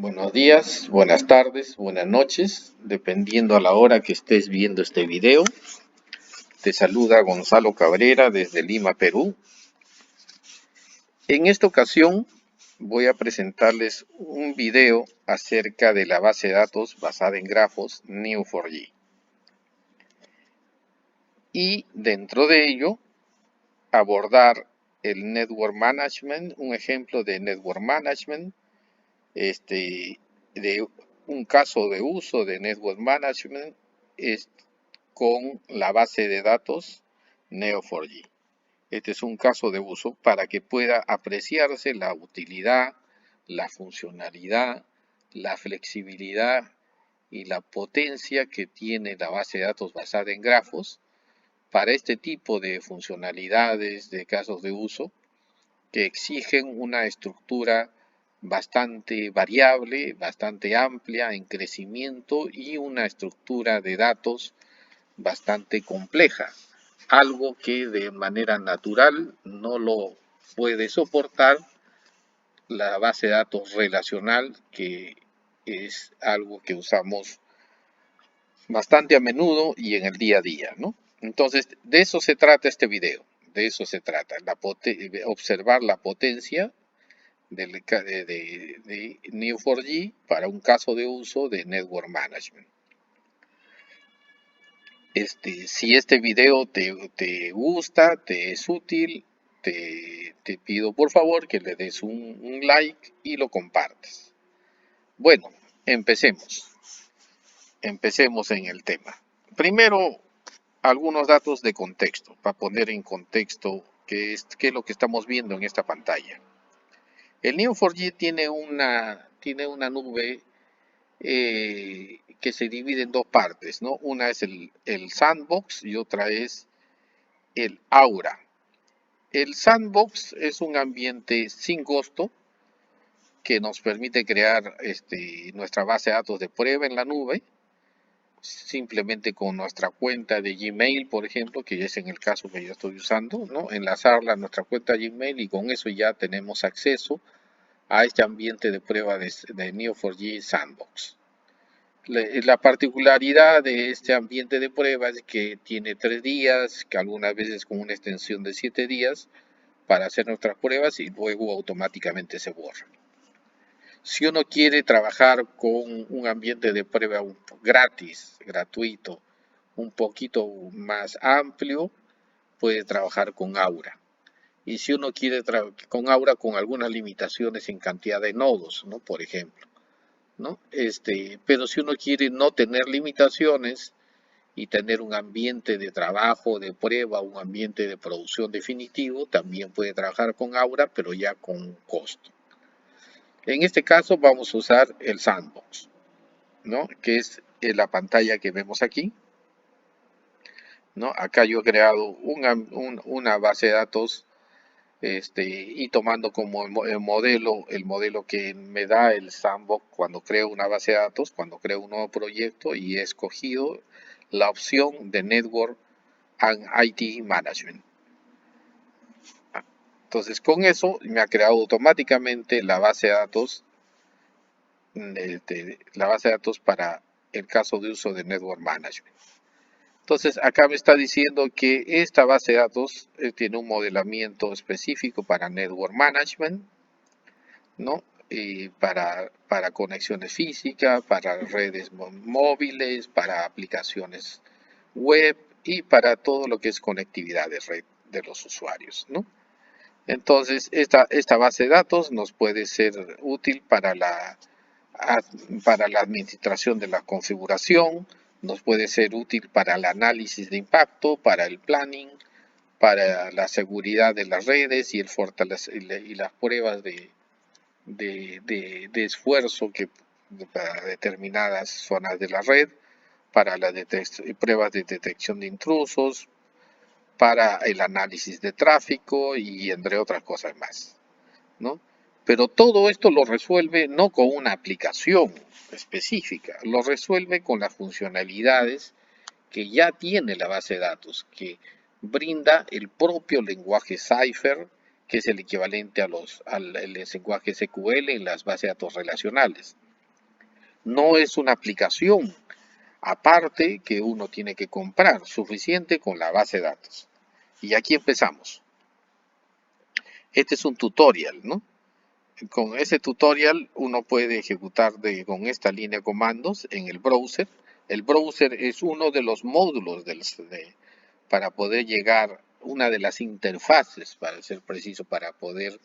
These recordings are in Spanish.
Buenos días, buenas tardes, buenas noches, dependiendo a la hora que estés viendo este video. Te saluda Gonzalo Cabrera desde Lima, Perú. En esta ocasión voy a presentarles un video acerca de la base de datos basada en grafos Neo4j. Y dentro de ello abordar el Network Management, un ejemplo de Network Management, de un caso de uso de Network Management con la base de datos Neo4j. Este es un caso de uso para que pueda apreciarse la utilidad, la funcionalidad, la flexibilidad y la potencia que tiene la base de datos basada en grafos para este tipo de funcionalidades de casos de uso que exigen una estructura bastante variable, bastante amplia en crecimiento y una estructura de datos bastante compleja, algo que de manera natural no lo puede soportar la base de datos relacional, que es algo que usamos bastante a menudo y en el día a día, ¿no? Entonces, de eso se trata este video, de eso se trata, observar la potencia de Neo4j para un caso de uso de Network Management. Si este video te gusta, te es útil, te pido por favor que le des un like y lo compartas. Bueno, empecemos. Empecemos en el tema. Primero, algunos datos de contexto, para poner en contexto qué es lo que estamos viendo en esta pantalla. El Neo4j tiene una nube que se divide en dos partes, ¿no? Una es el sandbox y otra es el Aura. El sandbox es un ambiente sin costo que nos permite crear nuestra base de datos de prueba en la nube, simplemente con nuestra cuenta de Gmail, por ejemplo, que es en el caso que yo estoy usando, ¿no? Enlazarla a nuestra cuenta Gmail y con eso ya tenemos acceso a este ambiente de prueba de Neo4j Sandbox. La particularidad de este ambiente de prueba es que tiene 3 días, que algunas veces con una extensión de 7 días para hacer nuestras pruebas y luego automáticamente se borra. Si uno quiere trabajar con un ambiente de prueba gratis, gratuito, un poquito más amplio, puede trabajar con Aura. Y si uno quiere con Aura con algunas limitaciones en cantidad de nodos, ¿no? Por ejemplo, ¿no? Pero si uno quiere no tener limitaciones y tener un ambiente de trabajo, de prueba, un ambiente de producción definitivo, también puede trabajar con Aura, pero ya con un costo. En este caso vamos a usar el sandbox, ¿no? Que es la pantalla que vemos aquí, ¿no? Acá yo he creado una base de datos y tomando como el modelo que me da el sandbox cuando creo una base de datos, cuando creo un nuevo proyecto, y he escogido la opción de Network and IT Management. Entonces con eso me ha creado automáticamente la base de datos, para el caso de uso de Network Management. Entonces acá me está diciendo que esta base de datos tiene un modelamiento específico para Network Management, ¿no? Y para conexiones físicas, para redes móviles, para aplicaciones web y para todo lo que es conectividad de red de los usuarios, ¿no? Entonces esta base de datos nos puede ser útil para la administración de la configuración, nos puede ser útil para el análisis de impacto, para el planning, para la seguridad de las redes y las pruebas de esfuerzo para determinadas zonas de la red, para las pruebas de detección de intrusos, para el análisis de tráfico y entre otras cosas más, ¿no? Pero todo esto lo resuelve no con una aplicación específica, lo resuelve con las funcionalidades que ya tiene la base de datos, que brinda el propio lenguaje Cypher, que es el equivalente al lenguaje SQL en las bases de datos relacionales. No es una aplicación aparte que uno tiene que comprar, suficiente con la base de datos. Y aquí empezamos. Este es un tutorial, ¿no? Con ese tutorial uno puede ejecutar con esta línea de comandos en el browser. El browser es uno de los módulos para poder llegar, una de las interfaces, para ser preciso, para poder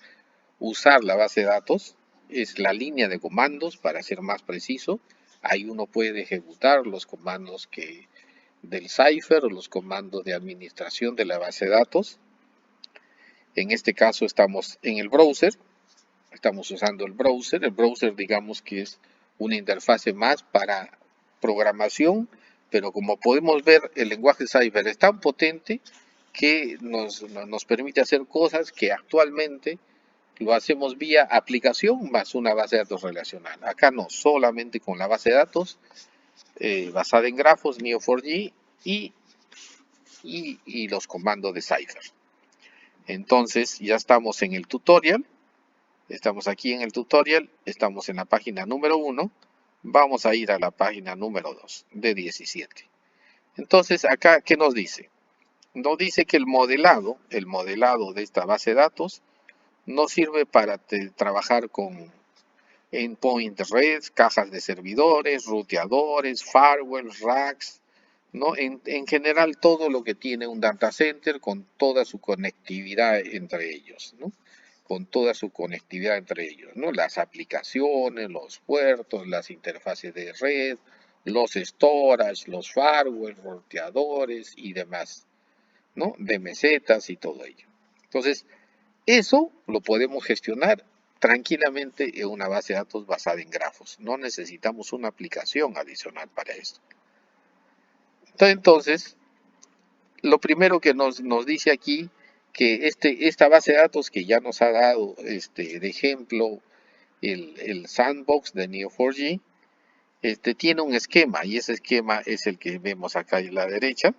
usar la base de datos. Es la línea de comandos, para ser más preciso. Ahí uno puede ejecutar los comandos del Cipher o los comandos de administración de la base de datos. En este caso estamos en el browser. Estamos usando el browser. El browser, digamos que es una interfase más para programación, pero como podemos ver, el lenguaje Cypher es tan potente que nos permite hacer cosas que actualmente lo hacemos vía aplicación más una base de datos relacional. Acá no, solamente con la base de datos basada en grafos Neo4j y los comandos de Cypher. Entonces ya estamos en el tutorial. Estamos aquí en el tutorial, estamos en la página número 1, vamos a ir a la página número 2 de 17. Entonces acá, ¿qué nos dice? Nos dice que el modelado de esta base de datos nos sirve para trabajar con endpoint redes, cajas de servidores, ruteadores, firewalls, racks, ¿no? En general todo lo que tiene un data center con toda su conectividad entre ellos, ¿no? Con toda su conectividad entre ellos, ¿no? Las aplicaciones, los puertos, las interfaces de red, los storage, los firewalls, roteadores y demás, ¿no? De mesetas y todo ello. Entonces, eso lo podemos gestionar tranquilamente en una base de datos basada en grafos. No necesitamos una aplicación adicional para esto. Entonces, lo primero que nos dice aquí, que esta base de datos que ya nos ha dado de ejemplo el sandbox de Neo4j, tiene un esquema y ese esquema es el que vemos acá a la derecha.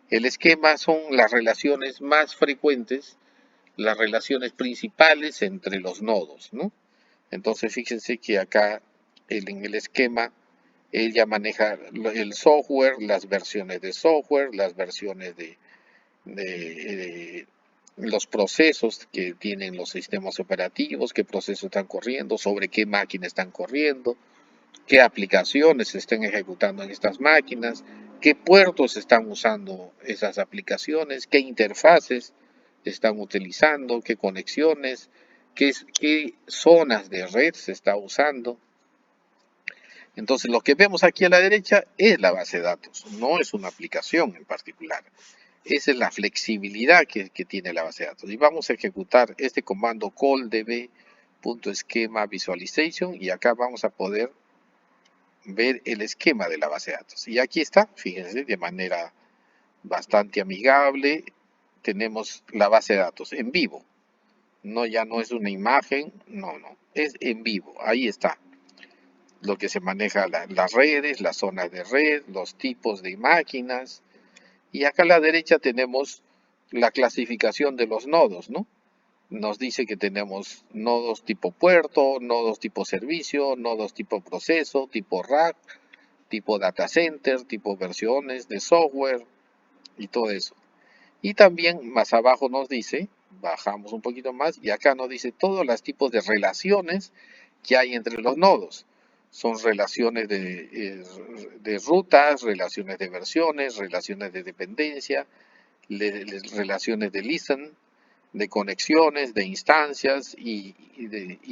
El esquema son las relaciones más frecuentes, las relaciones principales entre los nodos, ¿no? Entonces fíjense que acá en el esquema él ya maneja el software, las versiones de software, las versiones de los procesos que tienen los sistemas operativos, qué procesos están corriendo, sobre qué máquina están corriendo, qué aplicaciones se están ejecutando en estas máquinas, qué puertos están usando esas aplicaciones, qué interfaces están utilizando, qué conexiones, qué zonas de red se está usando. Entonces lo que vemos aquí a la derecha es la base de datos, no es una aplicación en particular. Esa es la flexibilidad que tiene la base de datos. Y vamos a ejecutar este comando calldb.schema visualization y acá vamos a poder ver el esquema de la base de datos. Y aquí está, fíjense, de manera bastante amigable, tenemos la base de datos en vivo. No, ya no es una imagen, no, es en vivo, ahí está. Lo que se maneja las redes, las zonas de red, los tipos de máquinas. Y acá a la derecha tenemos la clasificación de los nodos, ¿no? Nos dice que tenemos nodos tipo puerto, nodos tipo servicio, nodos tipo proceso, tipo rack, tipo data center, tipo versiones de software y todo eso. Y también más abajo nos dice, bajamos un poquito más y acá nos dice todos los tipos de relaciones que hay entre los nodos. Son relaciones de rutas, relaciones de versiones, relaciones de dependencia, relaciones de listen, de conexiones, de instancias y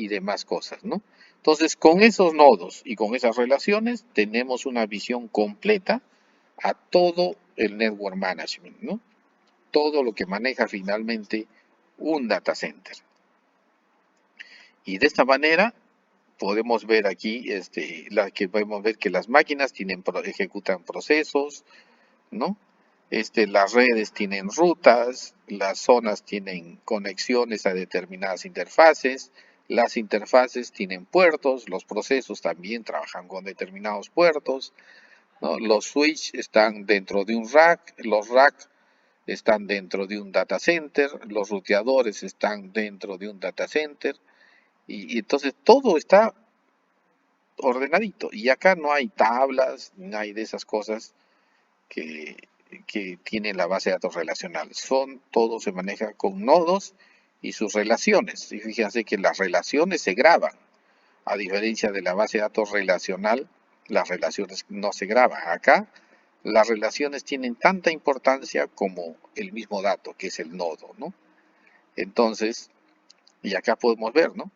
demás cosas, ¿no? Entonces, con esos nodos y con esas relaciones tenemos una visión completa a todo el network management, ¿no? Todo lo que maneja finalmente un data center. Y de esta manera podemos ver aquí, podemos ver que las máquinas ejecutan procesos, ¿no? Las redes tienen rutas, las zonas tienen conexiones a determinadas interfaces, las interfaces tienen puertos, los procesos también trabajan con determinados puertos, ¿no? Los switch están dentro de un rack, los racks están dentro de un data center, los ruteadores están dentro de un data center, y entonces todo está ordenadito. Y acá no hay tablas, no hay de esas cosas que, que tiene la base de datos relacional. Todo se maneja con nodos y sus relaciones. Y fíjense que las relaciones se graban. A diferencia de la base de datos relacional, las relaciones no se graban. Acá las relaciones tienen tanta importancia como el mismo dato, que es el nodo, ¿no? Entonces, y acá podemos ver, ¿no?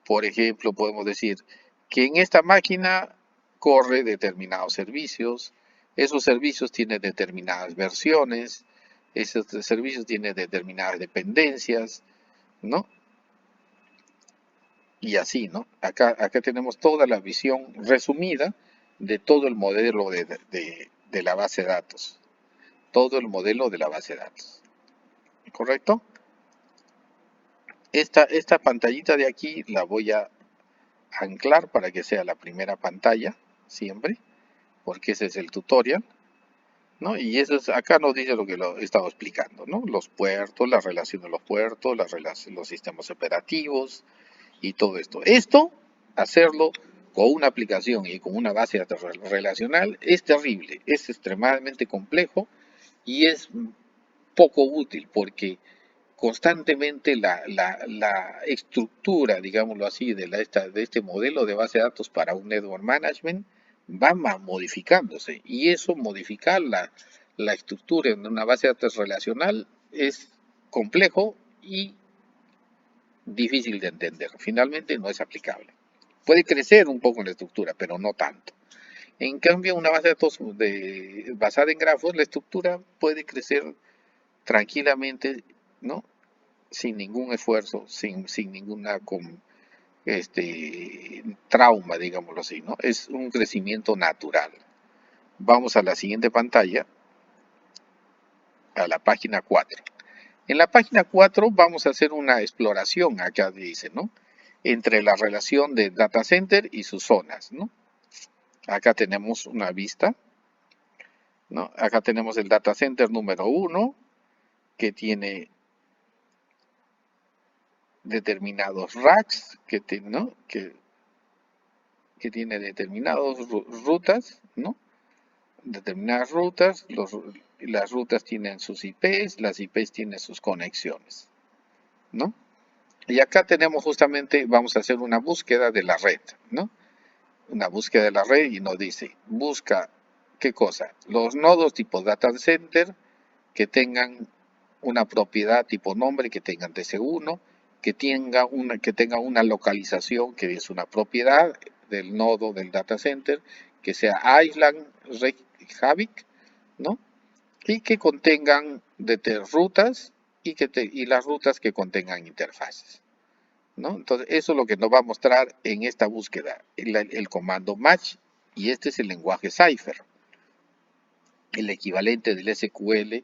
Por ejemplo, podemos decir que en esta máquina corre determinados servicios, esos servicios tienen determinadas versiones, esos servicios tienen determinadas dependencias, ¿no? Y así, ¿no? Acá tenemos toda la visión resumida de todo el modelo de la base de datos. Todo el modelo de la base de datos. ¿Correcto? Esta pantallita de aquí la voy a anclar para que sea la primera pantalla, siempre, porque ese es el tutorial, ¿no? Y eso es, acá nos dice lo que lo he estado explicando, ¿no? Los puertos, la relación de los puertos, los sistemas operativos y todo esto. Esto, hacerlo con una aplicación y con una base de datos relacional es terrible, es extremadamente complejo y es poco útil porque constantemente la estructura, digámoslo así, de este modelo de base de datos para un network management va modificándose y eso, modificar la estructura en una base de datos relacional es complejo y difícil de entender. Finalmente no es aplicable. Puede crecer un poco en la estructura, pero no tanto. En cambio, una base de datos basada en grafos, la estructura puede crecer tranquilamente, ¿no? Sin ningún esfuerzo, sin ninguna trauma, digámoslo así, ¿no? Es un crecimiento natural. Vamos a la siguiente pantalla, a la página 4. En la página 4 vamos a hacer una exploración, acá dice, ¿no? Entre la relación de data center y sus zonas, ¿no? Acá tenemos una vista, ¿no? Acá tenemos el data center número 1, que tiene determinados racks, ¿no? que tiene determinadas rutas, ¿no? Determinadas rutas, las rutas tienen sus IPs, las IPs tienen sus conexiones, ¿no? Y acá tenemos justamente, vamos a hacer una búsqueda de la red, ¿no? Una búsqueda de la red y nos dice, busca, ¿qué cosa? Los nodos tipo data center que tengan una propiedad tipo nombre, que tengan TC1, que tenga una localización que es una propiedad del nodo del data center, que sea Island Reykjavik, ¿no? Y que contengan rutas y las rutas que contengan interfaces, ¿no? Entonces, eso es lo que nos va a mostrar en esta búsqueda, el comando match, y este es el lenguaje Cypher, el equivalente del SQL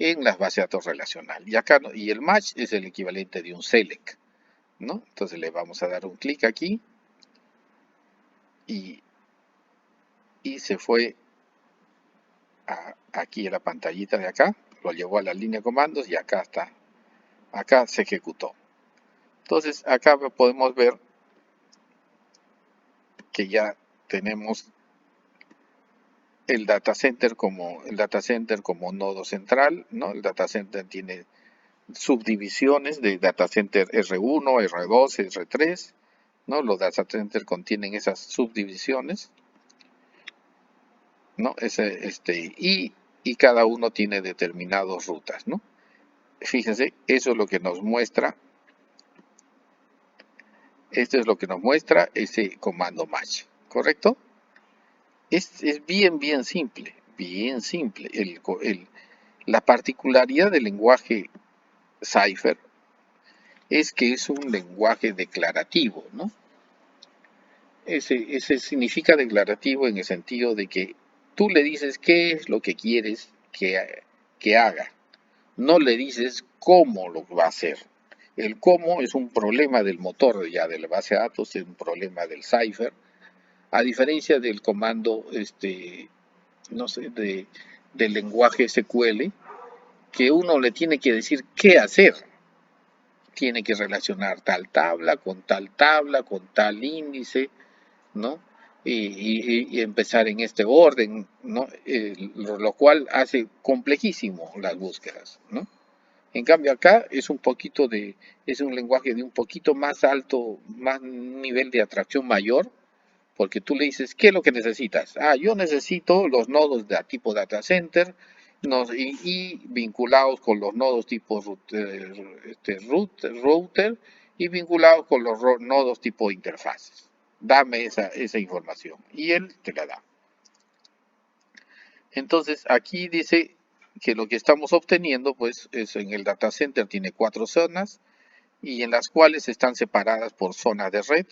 en las bases de datos relacional. Y acá, y el match es el equivalente de un select, ¿no? Entonces le vamos a dar un clic aquí y se fue aquí a la pantallita de acá, lo llevó a la línea de comandos y acá está, acá se ejecutó. Entonces acá podemos ver que ya tenemos el data center como nodo central, ¿no? El data center tiene subdivisiones de data center R1, R2, R3, ¿no? Los data centers contienen esas subdivisiones, ¿no? Y cada uno tiene determinadas rutas, ¿no? Fíjense, eso es lo que nos muestra, esto es lo que nos muestra ese comando match, ¿correcto? Es bien simple, bien simple. La particularidad del lenguaje Cypher es que es un lenguaje declarativo, ¿no? Ese significa declarativo en el sentido de que tú le dices qué es lo que quieres que haga, no le dices cómo lo va a hacer. El cómo es un problema del motor ya de la base de datos, es un problema del Cypher, a diferencia del comando, no sé, del lenguaje SQL, que uno le tiene que decir qué hacer. Tiene que relacionar tal tabla, con tal índice, ¿no? Y empezar en este orden, ¿no? Lo cual hace complejísimo las búsquedas, ¿no? En cambio acá es un lenguaje de un poquito más alto, más nivel de atracción mayor, porque tú le dices, ¿qué es lo que necesitas? Ah, yo necesito los nodos de tipo data center y vinculados con los nodos tipo router y vinculados con los nodos tipo interfaces. Dame esa información. Y él te la da. Entonces aquí dice que lo que estamos obteniendo, pues, es en el data center tiene 4 zonas y en las cuales están separadas por zona de red,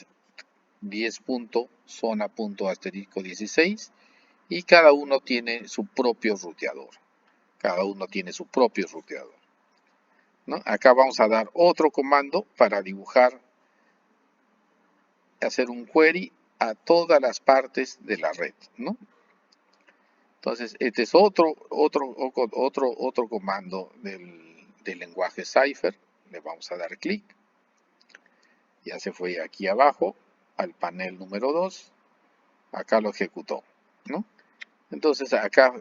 10 punto, zona punto asterisco 16, y cada uno tiene su propio ruteador. Cada uno tiene su propio ruteador, ¿no? Acá vamos a dar otro comando para dibujar, hacer un query a todas las partes de la red, ¿no? Entonces, este es otro comando del lenguaje Cypher. Le vamos a dar clic. Ya se fue aquí abajo al panel número 2. Acá lo ejecutó, ¿no? Entonces acá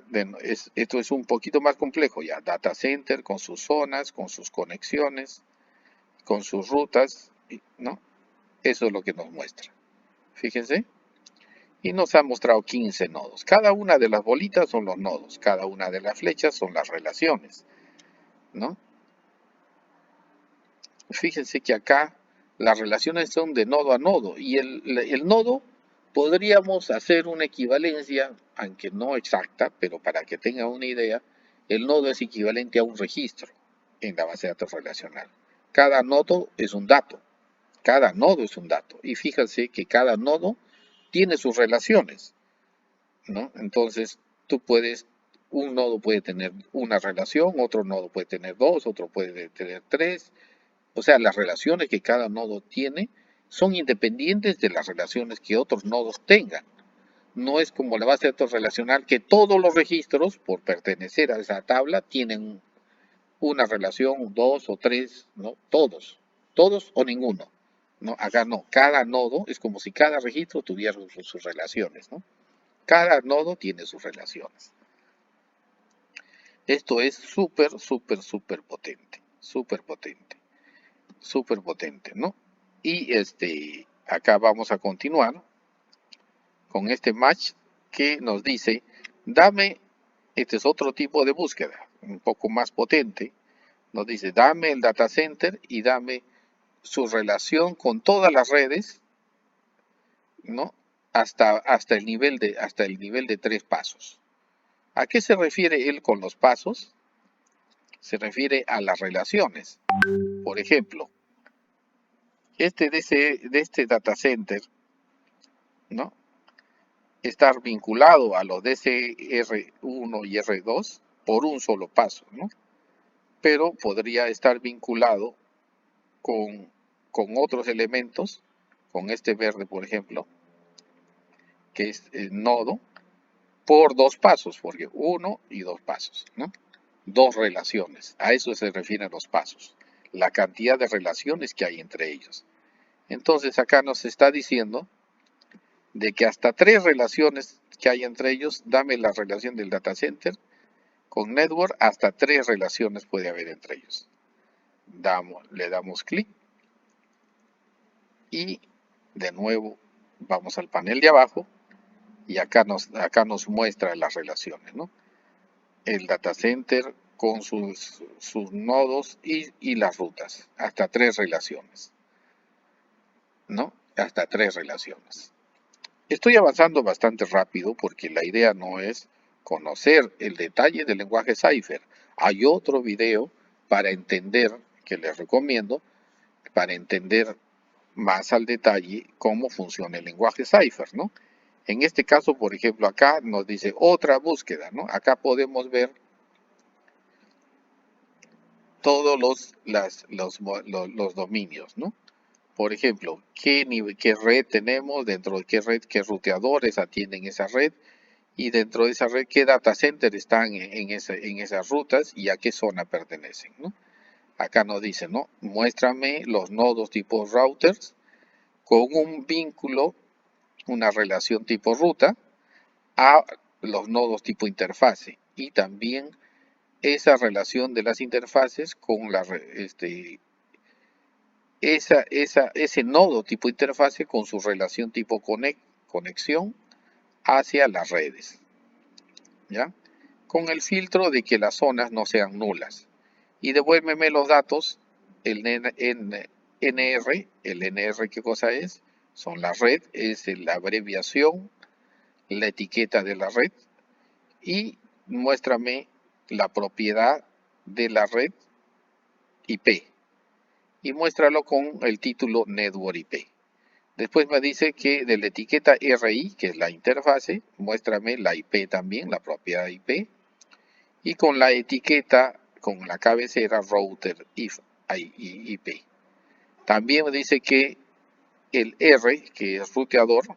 esto es un poquito más complejo ya. Data Center con sus zonas, con sus conexiones, con sus rutas, ¿no? Eso es lo que nos muestra. Fíjense. Y nos ha mostrado 15 nodos. Cada una de las bolitas son los nodos. Cada una de las flechas son las relaciones, ¿no? Fíjense que acá las relaciones son de nodo a nodo. Y el nodo podríamos hacer una equivalencia, aunque no exacta, pero para que tengan una idea, el nodo es equivalente a un registro en la base de datos relacional. Cada nodo es un dato. Cada nodo es un dato. Y fíjense que cada nodo tiene sus relaciones, ¿no? Entonces, un nodo puede tener una relación, otro nodo puede tener dos, otro puede tener tres. O sea, las relaciones que cada nodo tiene son independientes de las relaciones que otros nodos tengan. No es como la base de datos relacional que todos los registros, por pertenecer a esa tabla, tienen una relación, dos o tres, ¿no? Todos o ninguno, ¿no? Acá no, cada nodo es como si cada registro tuviera sus relaciones, ¿no? Cada nodo tiene sus relaciones. Esto es súper potente, súper potente, ¿no? Y acá vamos a continuar con este match que nos dice, este es otro tipo de búsqueda, un poco más potente. Nos dice, dame el data center y dame su relación con todas las redes, ¿no? Hasta el nivel de 3 pasos. ¿A qué se refiere él con los pasos? Se refiere a las relaciones. Por ejemplo, de este data center, ¿no? Estar vinculado a los DCR1 y R2 por un solo paso, ¿no? Pero podría estar vinculado con, otros elementos, con este verde, por ejemplo, que es el nodo, por 2 pasos, porque 1 y 2 pasos, ¿no? 2 relaciones, a eso se refieren los pasos, la cantidad de relaciones que hay entre ellos. Entonces acá nos está diciendo de que hasta 3 relaciones que hay entre ellos, dame la relación del data center con network, hasta 3 relaciones puede haber entre ellos. Le damos clic y de nuevo vamos al panel de abajo y acá nos muestra las relaciones, ¿no? El data center con sus nodos y las rutas, hasta 3 relaciones, ¿no? Hasta 3 relaciones. Estoy avanzando bastante rápido porque la idea no es conocer el detalle del lenguaje Cypher. Hay otro video para entender, que les recomiendo, para entender más al detalle cómo funciona el lenguaje Cypher, ¿no? En este caso, por ejemplo, acá nos dice otra búsqueda, ¿no? Acá podemos ver todos los dominios, ¿no? Por ejemplo, qué red tenemos, dentro de qué ruteadores atienden esa red, y dentro de esa red qué data center están en esas rutas y a qué zona pertenecen, ¿no? Acá nos dice, ¿no? Muéstrame los nodos tipo routers con un vínculo una relación tipo ruta a los nodos tipo interfase y también esa relación de las interfaces con ese nodo tipo interfase con su relación tipo conexión hacia las redes, ¿ya? Con el filtro de que las zonas no sean nulas. Y devuélveme los datos, el NR, el NR, ¿qué cosa es? Son la red, es la abreviación, la etiqueta de la red, y muéstrame la propiedad de la red IP, y muéstralo con el título Network IP. Después me dice que de la etiqueta RI, que es la interfase, muéstrame la IP también, la propiedad IP, y con la etiqueta, con la cabecera router IP. También me dice que el R, que es ruteador,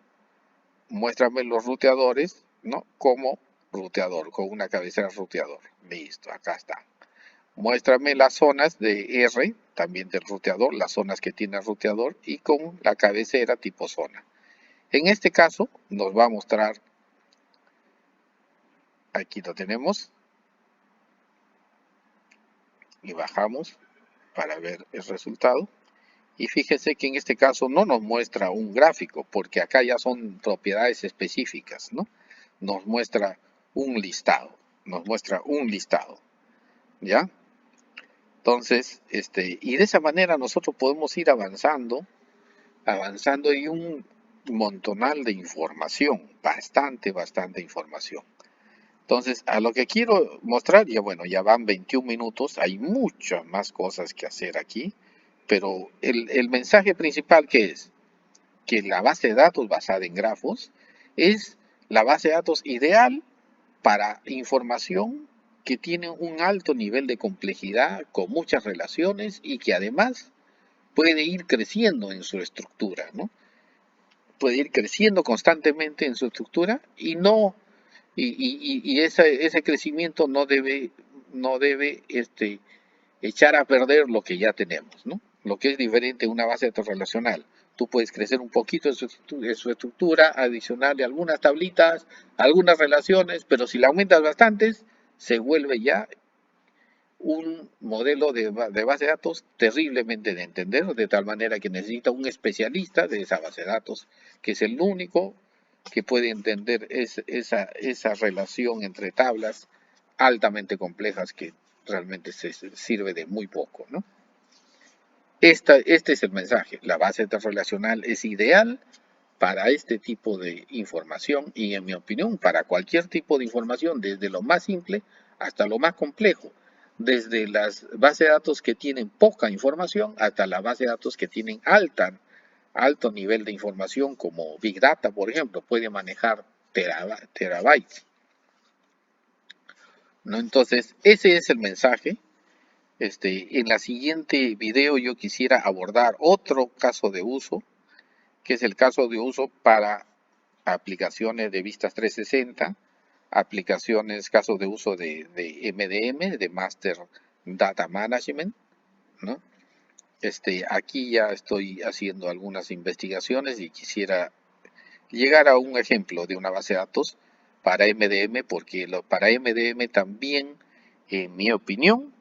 muéstrame los ruteadores, ¿no? Como ruteador, con una cabecera ruteador. Listo, acá está. Muéstrame las zonas de R, también del ruteador, las zonas que tiene el ruteador, y con la cabecera tipo zona. En este caso, nos va a mostrar, aquí lo tenemos, y bajamos para ver el resultado. Y fíjense que en este caso no nos muestra un gráfico, porque acá ya son propiedades específicas, ¿no? Nos muestra un listado, ¿ya? Entonces, y de esa manera nosotros podemos ir avanzando y un montonal de información, bastante información. Entonces, a lo que quiero mostrar, ya bueno, ya van 21 minutos, hay muchas más cosas que hacer aquí, pero el mensaje principal que es que la base de datos basada en grafos es la base de datos ideal para información que tiene un alto nivel de complejidad, con muchas relaciones y que además puede ir creciendo en su estructura, ¿no? Puede ir creciendo constantemente en su estructura y no y ese crecimiento no debe echar a perder lo que ya tenemos, ¿no? Lo que es diferente a una base de datos relacional. Tú puedes crecer un poquito en su estructura, adicionarle algunas tablitas, algunas relaciones, pero si la aumentas bastante, se vuelve ya un modelo de base de datos terriblemente de entender, de tal manera que necesita un especialista de esa base de datos, que es el único que puede entender esa relación entre tablas altamente complejas que realmente se sirve de muy poco, ¿no? Este es el mensaje. La base de datos relacional es ideal para este tipo de información y, en mi opinión, para cualquier tipo de información, desde lo más simple hasta lo más complejo, desde las bases de datos que tienen poca información hasta las bases de datos que tienen alto nivel de información, como Big Data, por ejemplo, puede manejar terabytes, ¿no? Entonces, ese es el mensaje. En la siguiente video yo quisiera abordar otro caso de uso, que es el caso de uso para aplicaciones de vistas 360, aplicaciones, casos de uso de MDM, de Master Data Management, ¿no? Aquí ya estoy haciendo algunas investigaciones y quisiera llegar a un ejemplo de una base de datos para MDM, porque para MDM también, en mi opinión,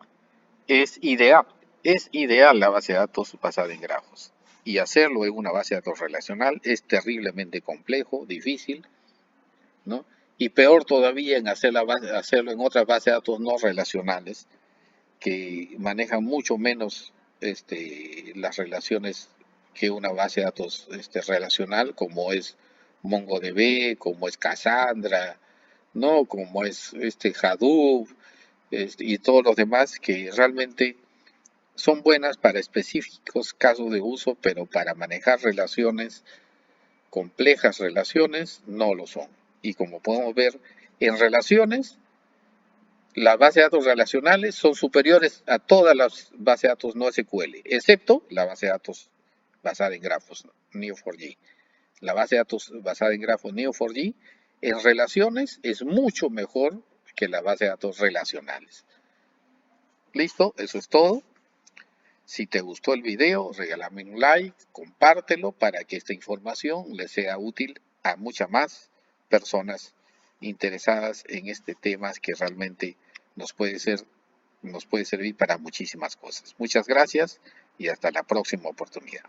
es ideal la base de datos basada en grafos. Y hacerlo en una base de datos relacional es terriblemente complejo, difícil, ¿no? Y peor todavía en hacerlo en otras bases de datos no relacionales, que manejan mucho menos las relaciones que una base de datos relacional, como es MongoDB, como es Cassandra, ¿no? Como es Hadoop, y todos los demás que realmente son buenas para específicos casos de uso, pero para manejar complejas relaciones, no lo son. Y como podemos ver, en relaciones, las bases de datos relacionales son superiores a todas las bases de datos no SQL, excepto la base de datos basada en grafos Neo4j. La base de datos basada en grafos Neo4j en relaciones es mucho mejor que la base de datos relacionales. Listo, eso es todo. Si te gustó el video, regálame un like, compártelo para que esta información le sea útil a muchas más personas interesadas en este tema que realmente nos puede ser, nos puede servir para muchísimas cosas. Muchas gracias y hasta la próxima oportunidad.